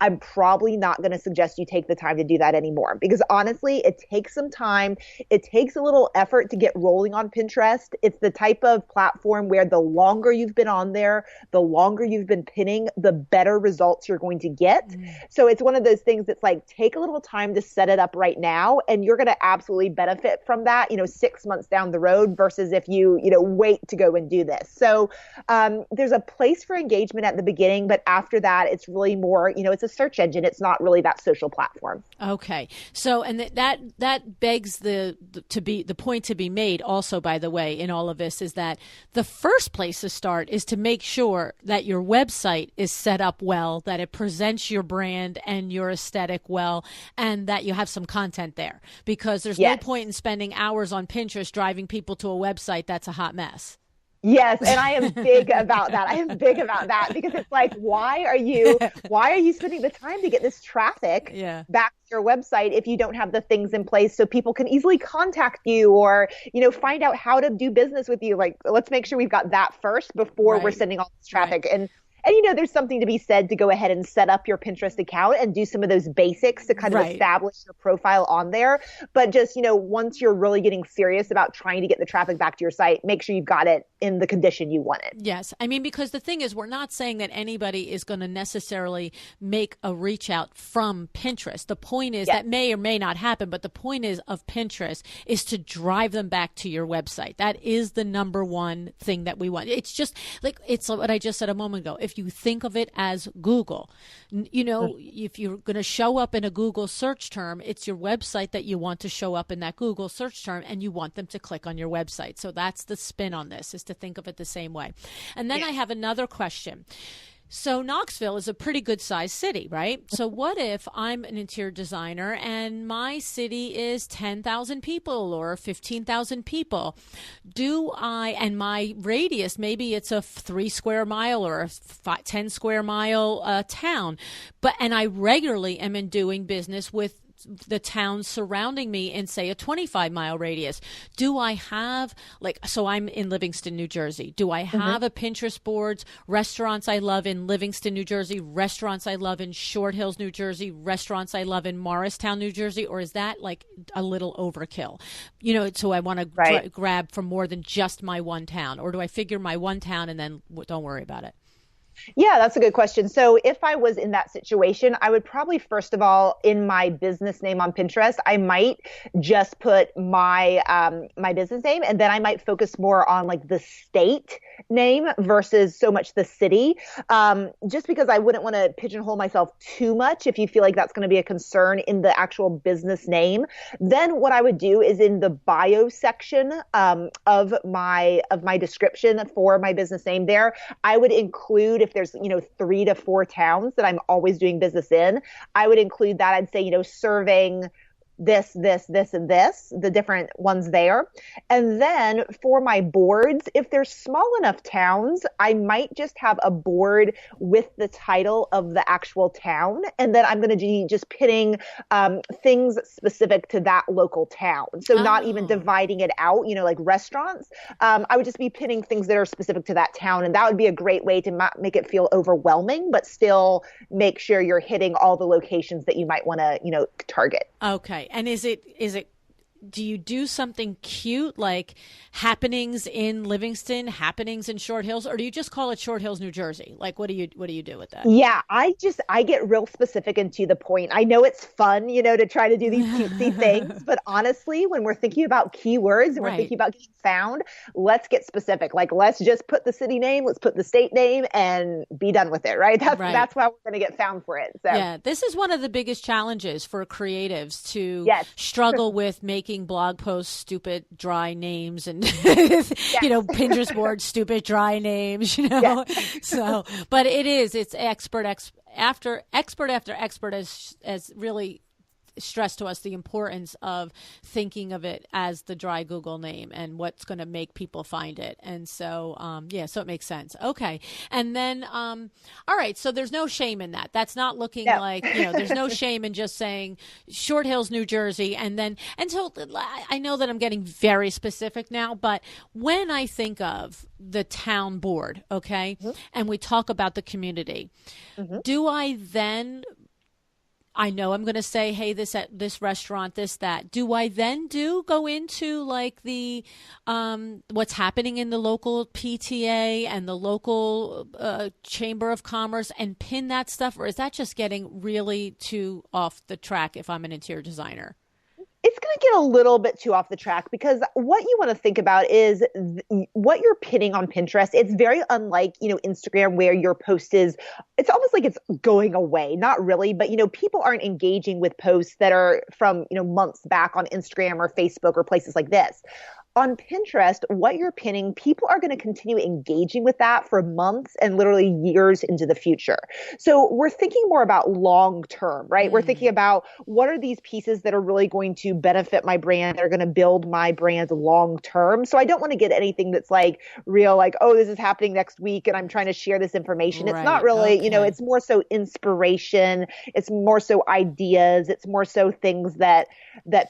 I'm probably not going to suggest you take the time to do that anymore, because honestly, it takes some time. It takes a little effort to get rolling on Pinterest. It's the type of platform where the longer you've been on there, the longer you've been pinning, the better results you're going to get. So it's one of those things that's like, take a little time to set it up right now, and you're going to absolutely benefit from that, 6 months down the road versus if you, wait to go and do this. So there's a place for engagement at the beginning, but after that, it's really more, it's a search engine. It's not really that social platform. Okay. So, and that begs the point to be made also, by the way, in all of this, is that the first place to start is to make sure that your website is set up well, that it presents your brand and your aesthetic well, and that you have some content there, because there's no point in spending hours on Pinterest driving people to a website that's a hot mess. Yes. And I am big about that. I am big about that, because it's like, why are you spending the time to get this traffic back to your website if you don't have the things in place so people can easily contact you or, find out how to do business with you? Like, let's make sure we've got that first before we're sending all this traffic. And there's something to be said to go ahead and set up your Pinterest account and do some of those basics to kind of establish your profile on there. But just, once you're really getting serious about trying to get the traffic back to your site, make sure you've got it in the condition you want it. Yes. I mean, because the thing is, we're not saying that anybody is going to necessarily make a reach out from Pinterest. The point is that may or may not happen, but the point is of Pinterest is to drive them back to your website. That is the number one thing that we want. It's just like, it's what I just said a moment ago. If you think of it as Google, if you're going to show up in a Google search term, it's your website that you want to show up in that Google search term, and you want them to click on your website. So that's the spin on this, is to think of it the same way. And then I have another question. So Knoxville is a pretty good sized city, right? So what if I'm an interior designer and my city is 10,000 people or 15,000 people? And my radius, maybe it's a 3 square mile or a 10 square mile town, and I regularly am doing business with the towns surrounding me in, say, a 25-mile radius. Do I have, so I'm in Livingston, New Jersey. Do I have a Pinterest boards, restaurants I love in Livingston, New Jersey, restaurants I love in Short Hills, New Jersey, restaurants I love in Morristown, New Jersey, or is that like a little overkill? So I want to grab from more than just my one town, or do I figure my one town and then don't worry about it? Yeah, that's a good question. So if I was in that situation, I would probably, first of all, in my business name on Pinterest, I might just put my my business name, and then I might focus more on like the state name versus so much the city, just because I wouldn't want to pigeonhole myself too much if you feel like that's going to be a concern in the actual business name. Then what I would do is in the bio section of my description for my business name there, I would include, if there's 3 to 4 towns that I'm always doing business in, I would include that. I'd say serving this, and this, the different ones there. And then for my boards, if they're small enough towns, I might just have a board with the title of the actual town. And then I'm going to be just pinning things specific to that local town. So not even dividing it out, like restaurants. I would just be pinning things that are specific to that town. And that would be a great way to not make it feel overwhelming, but still make sure you're hitting all the locations that you might want to, target. Okay. And is it do you do something cute like happenings in Livingston, happenings in Short Hills, or do you just call it Short Hills, New Jersey? Like, what do you do with that? Yeah, I get real specific and to the point. I know it's fun, to try to do these cutesy things, but honestly, when we're thinking about keywords and we're thinking about getting found, let's get specific. Like, let's just put the city name, let's put the state name, and be done with it, right? That's why we're going to get found for it. So yeah, this is one of the biggest challenges for creatives to struggle with making blog posts stupid dry names and Pinterest board stupid dry names, So, but it's expert after expert has really stressed to us the importance of thinking of it as the dry Google name and what's going to make people find it. And so, so it makes sense. Okay. And then, all right. So there's no shame in that. That's not looking like, there's no shame in just saying Short Hills, New Jersey. And so I know that I'm getting very specific now, but when I think of the town board, okay, and we talk about the community, do I then I know I'm going to say, hey, this at this restaurant, this, that. Do I then go into like the what's happening in the local PTA and the local Chamber of Commerce and pin that stuff? Or is that just getting really too off the track if I'm an interior designer? It's going to get a little bit too off the track because what you want to think about is what you're pinning on Pinterest. It's very unlike, Instagram where your post is, it's almost like it's going away. Not really, but, people aren't engaging with posts that are from, months back on Instagram or Facebook or places like this. On Pinterest, what you're pinning, people are going to continue engaging with that for months and literally years into the future. So we're thinking more about long term, right? We're thinking about what are these pieces that are really going to benefit my brand, that are going to build my brand long term. So I don't want to get anything that's like real, like, oh, this is happening next week and I'm trying to share this information. Right. It's not really, it's more so inspiration. It's more so ideas. It's more so things that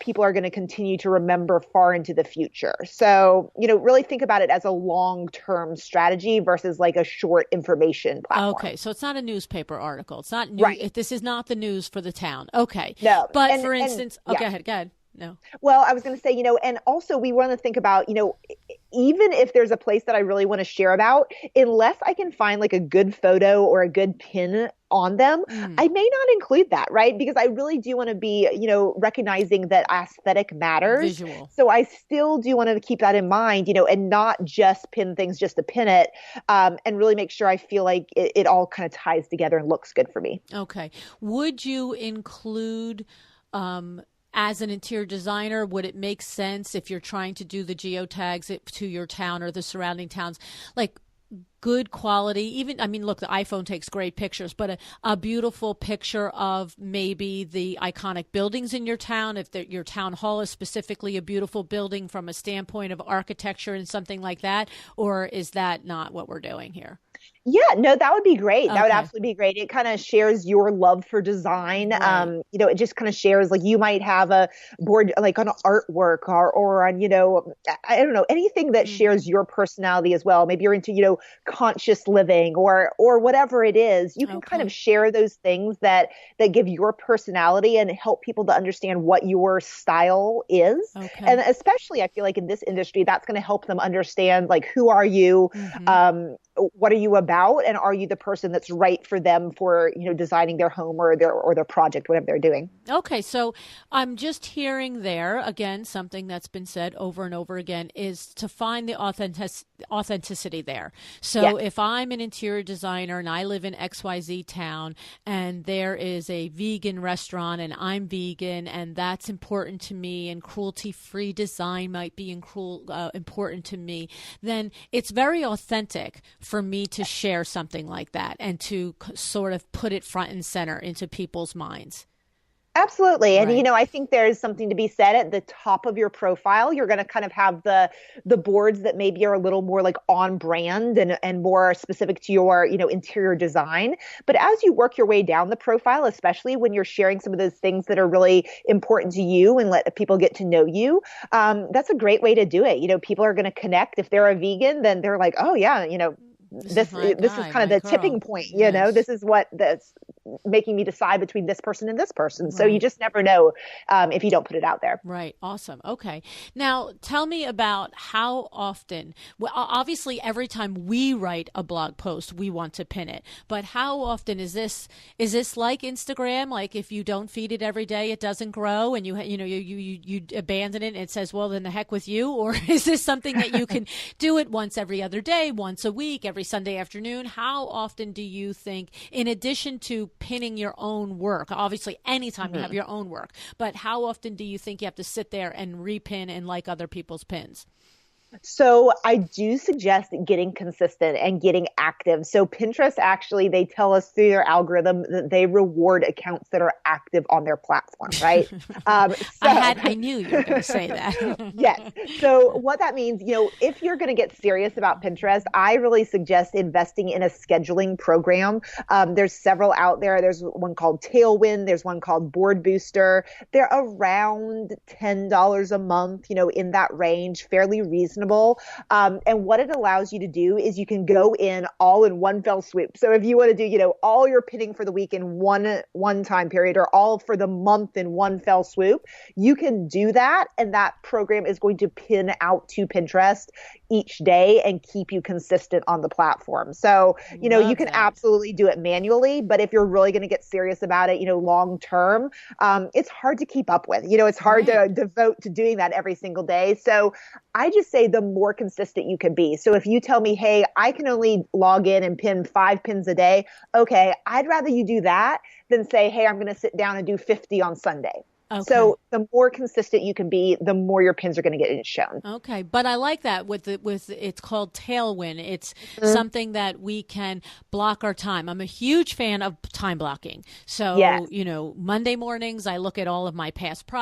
people are going to continue to remember far into the future. So, really think about it as a long-term strategy versus like a short information platform. Okay. So it's not a newspaper article. It's not new. Right. This is not the news for the town. Okay. No. But for instance, go ahead. No. Well, I was going to say, and also we want to think about, even if there's a place that I really want to share about, unless I can find like a good photo or a good pin on them, I may not include that, right? Because I really do want to be, recognizing that aesthetic matters. Visual. So I still do want to keep that in mind, and not just pin things just to pin it, and really make sure I feel like it all kind of ties together and looks good for me. Okay. Would you include, as an interior designer, would it make sense if you're trying to do the geotags to your town or the surrounding towns, like good quality, look, the iPhone takes great pictures, but a beautiful picture of maybe the iconic buildings in your town, if your town hall is specifically a beautiful building from a standpoint of architecture and something like that, or is that not what we're doing here? Yeah, no, that would be great. That would absolutely be great. It kind of shares your love for design. Right. It just kind of shares, like you might have a board like on artwork or on, I don't know, anything that shares your personality as well. Maybe you're into, conscious living or whatever it is. You can kind of share those things that give your personality and help people to understand what your style is. Okay. And especially I feel like in this industry, that's going to help them understand like, who are you? What are you about? And are you the person that's right for them for, designing their home or their project, whatever they're doing? Okay. So I'm just hearing there, again, something that's been said over and over again is to find the authenticity there. So if I'm an interior designer and I live in XYZ town and there is a vegan restaurant and I'm vegan and that's important to me and cruelty-free design might be important to me, then it's very authentic for me to share something like that and to sort of put it front and center into people's minds. Absolutely. And, I think there's something to be said at the top of your profile. You're going to kind of have the boards that maybe are a little more like on brand and more specific to your, interior design. But as you work your way down the profile, especially when you're sharing some of those things that are really important to you and let people get to know you, that's a great way to do it. People are going to connect. If they're a vegan, then they're like, oh yeah, this is kind of the tipping point, this is what making me decide between this person and this person. So Right. you just never know if you don't put it out there. Right. Awesome. Okay. Now tell me about how often, well, obviously every time we write a blog post, we want to pin it, but how often is this like Instagram? Like if you don't feed it every day, it doesn't grow and you abandon it and it says, well, then the heck with you. Or is this something that you can do it once every other day, once a week, every Sunday afternoon? How often do you think, in addition to pinning your own work, obviously anytime you have your own work, but how often do you think you have to sit there and repin and like other people's pins? So I do suggest getting consistent and getting active. So Pinterest, actually, they tell us through their algorithm that they reward accounts that are active on their platform, right? I knew you were going to say that. Yes. So what that means, if you're going to get serious about Pinterest, I really suggest investing in a scheduling program. There's several out there. There's one called Tailwind. There's one called Board Booster. They're around $10 a month, in that range, fairly reasonable. And what it allows you to do is you can go in all in one fell swoop. So if you want to do, all your pinning for the week in one time period, or all for the month in one fell swoop, you can do that. And that program is going to pin out to Pinterest each day and keep you consistent on the platform. So, you can absolutely do it manually, but if you're really going to get serious about it, long term, it's hard to keep up with. It's hard to devote to doing that every single day. So I just say the more consistent you can be. So if you tell me, hey, I can only log in and pin 5 pins a day, okay, I'd rather you do that than say, hey, I'm going to sit down and do 50 on Sunday. Okay. So the more consistent you can be, the more your pins are going to get shown. Okay, but I like that with it's called Tailwind. It's something that we can block our time. I'm a huge fan of time blocking. So, yes. Monday mornings I look at all of my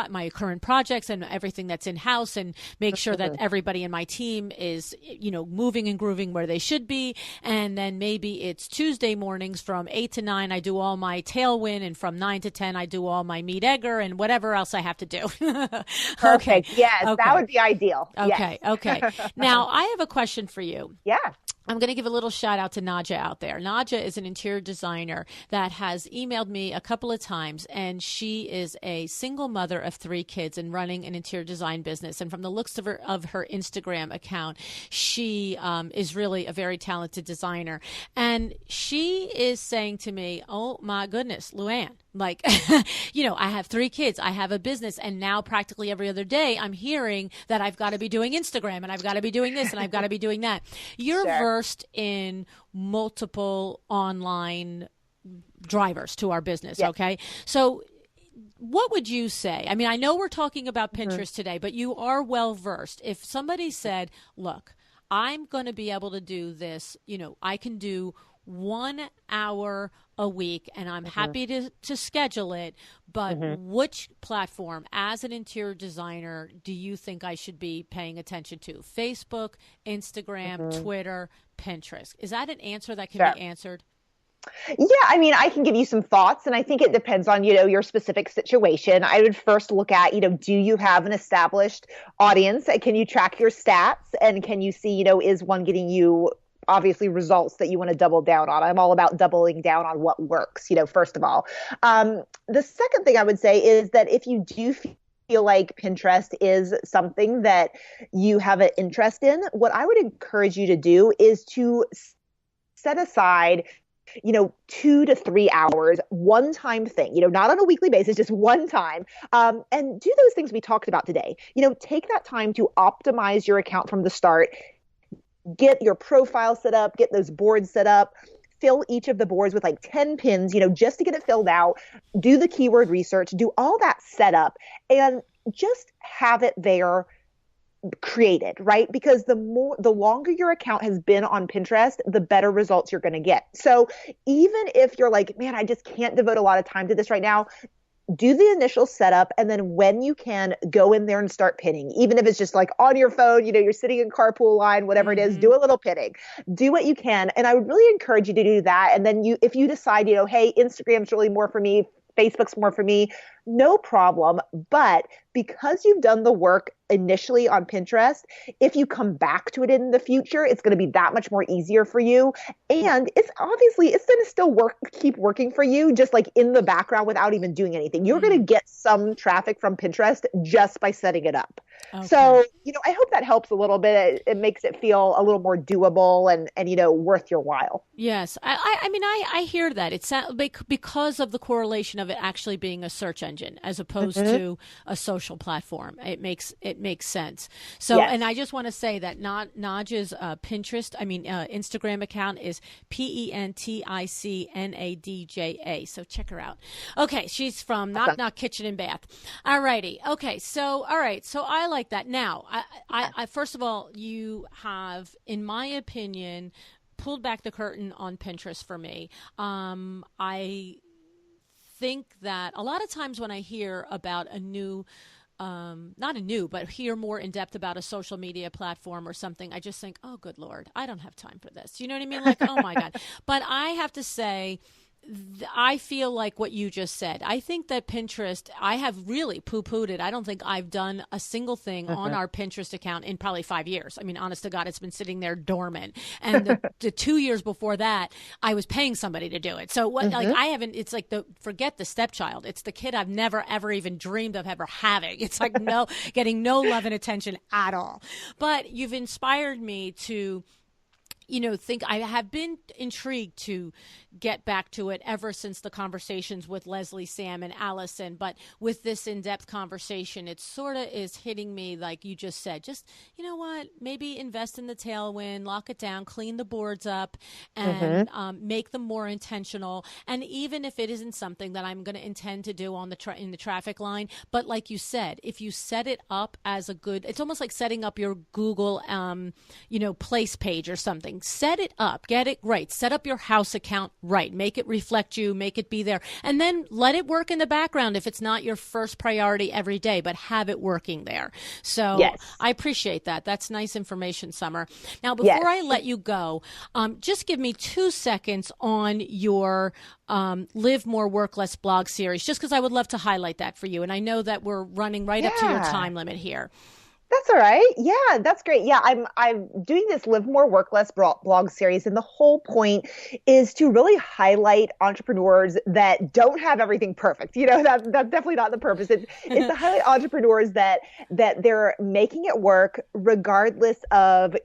my current projects and everything that's in house and make sure that everybody in my team is, moving and grooving where they should be. And then maybe it's Tuesday mornings from 8 to 9 I do all my Tailwind, and from 9 to 10 I do all my Meet Egger and whatever else I have to do. Perfect. Yes, okay. That would be ideal. Okay. Yes. Okay. Now I have a question for you. Yeah. I'm going to give a little shout out to Nadja out there. Nadja is an interior designer that has emailed me a couple of times, and she is a single mother of 3 kids and running an interior design business. And from the looks of her Instagram account, she is really a very talented designer. And she is saying to me, oh my goodness, Luann, like, I have 3 kids, I have a business, and now practically every other day I'm hearing that I've got to be doing Instagram and I've got to be doing this and I've got to be doing that. You're versed in multiple online drivers to our business. Yes. Okay. So what would you say? I mean, I know we're talking about Pinterest today, but you are well versed. If somebody said, look, I'm going to be able to do this, I can do 1 hour a week and I'm happy to schedule it, but which platform as an interior designer do you think I should be paying attention to? Facebook, Instagram, Twitter, Pinterest. Is that an answer that can be answered? Yeah, I mean, I can give you some thoughts, and I think it depends on, your specific situation. I would first look at, do you have an established audience? Can you track your stats? And can you see, is one getting you obviously results that you want to double down on? I'm all about doubling down on what works, first of all. The second thing I would say is that if you do feel like Pinterest is something that you have an interest in, what I would encourage you to do is to set aside 2 to 3 hours, one-time thing, not on a weekly basis, just one time, and do those things we talked about today. Take that time to optimize your account from the start, get your profile set up, get those boards set up, fill each of the boards with like 10 pins, just to get it filled out, do the keyword research, do all that setup, and just have it there created, right? Because the longer your account has been on Pinterest, the better results you're going to get. So even if you're like, man, I just can't devote a lot of time to this right now, do the initial setup, and then when you can, go in there and start pinning. Even if it's just like on your phone, you're sitting in carpool line, whatever it is, do a little pinning. Do what you can. And I would really encourage you to do that. And then if you decide, hey, Instagram's really more for me, Facebook's more for me, no problem. But because you've done the work initially on Pinterest, if you come back to it in the future, it's going to be that much more easier for you. And it's going to still keep working for you, just like in the background without even doing anything. You're going to get some traffic from Pinterest just by setting it up. Okay. So, I hope that helps a little bit. It makes it feel a little more doable and worth your while. Yes. I hear that. It's because of the correlation of it actually being a search engine as opposed to a social platform. It makes sense. So, yes. And I just want to say that Nadja's Instagram account is PENTICNADJA. So check her out. Okay. She's from Knock Kitchen and Bath. All righty. Okay. So, all right. So I like that. Now, I first of all, you have, in my opinion, pulled back the curtain on Pinterest for me. I think that a lot of times when I hear about a new, but hear more in depth about a social media platform or something, I just think, oh, good Lord, I don't have time for this. You know what I mean? Like, oh my God. But I have to say, I feel like what you just said. I think that Pinterest, I have really poo-pooed it. I don't think I've done a single thing on our Pinterest account in probably 5 years. I mean, honest to God, it's been sitting there dormant. And the 2 years before that, I was paying somebody to do it. So like I haven't, it's like forget the stepchild. It's the kid I've never, ever even dreamed of ever having. It's like getting no love and attention at all. But you've inspired me to think I have been intrigued to get back to it ever since the conversations with Leslie, Sam, and Allison. But with this in-depth conversation, it sort of is hitting me like you just said. Just, you know what, maybe invest in the tailwind, lock it down, clean the boards up, and make them more intentional. And even if it isn't something that I'm going to intend to do on in the traffic line, but like you said, if you set it up as a good, it's almost like setting up your Google, place page or something. Set it up, get it right, set up your house account right, make it reflect you, make it be there, and then let it work in the background if it's not your first priority every day, but have it working there. So yes. I appreciate that. That's nice information, Summer. Now, before I let you go, just give me 2 seconds on your Live More, Work Less blog series, just because I would love to highlight that for you. And I know that we're running right up to your time limit here. That's all right. Yeah, that's great. Yeah, I'm doing this Live More, Work Less blog series, and the whole point is to really highlight entrepreneurs that don't have everything perfect. That's definitely not the purpose. It's to highlight entrepreneurs that they're making it work regardless of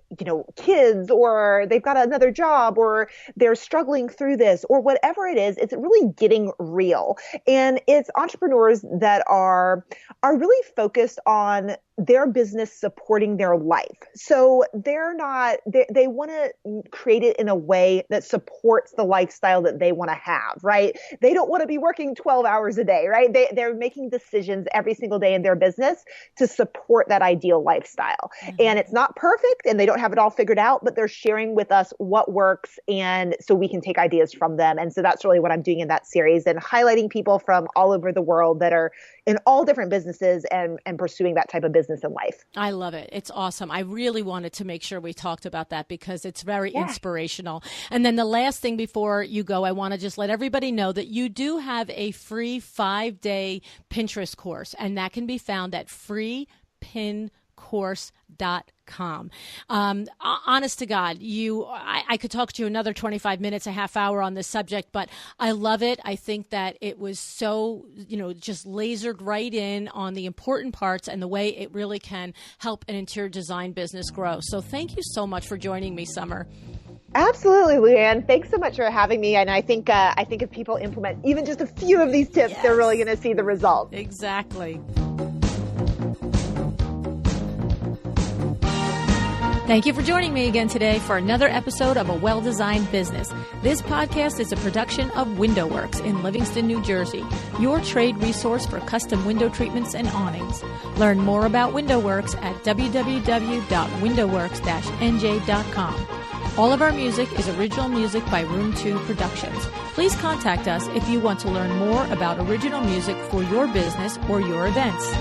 kids, or they've got another job, or they're struggling through this, or whatever it is. It's really getting real, and it's entrepreneurs that are really focused on their business supporting their life. So they want to create it in a way that supports the lifestyle that they want to have, right? They don't want to be working 12 hours a day, right? They're making decisions every single day in their business to support that ideal lifestyle. And it's not perfect and they don't have it all figured out, but they're sharing with us what works, and so we can take ideas from them. And so that's really what I'm doing in that series, and highlighting people from all over the world that are in all different businesses and pursuing that type of business in life. I love it. It's awesome. I really wanted to make sure we talked about that because it's very inspirational. And then the last thing before you go, I want to just let everybody know that you do have a free 5-day Pinterest course, and that can be found at freepincourse.com. Honest to God, I could talk to you another 25 minutes, a half hour on this subject, but I love it. I think that it was so, just lasered right in on the important parts and the way it really can help an interior design business grow. So thank you so much for joining me, Summer. Absolutely, Luann. Thanks so much for having me. And I think if people implement even just a few of these tips, they're really going to see the results. Exactly. Thank you for joining me again today for another episode of A Well-Designed Business. This podcast is a production of WindowWorks in Livingston, New Jersey, your trade resource for custom window treatments and awnings. Learn more about WindowWorks at www.windowworks-nj.com. All of our music is original music by Room 2 Productions. Please contact us if you want to learn more about original music for your business or your events.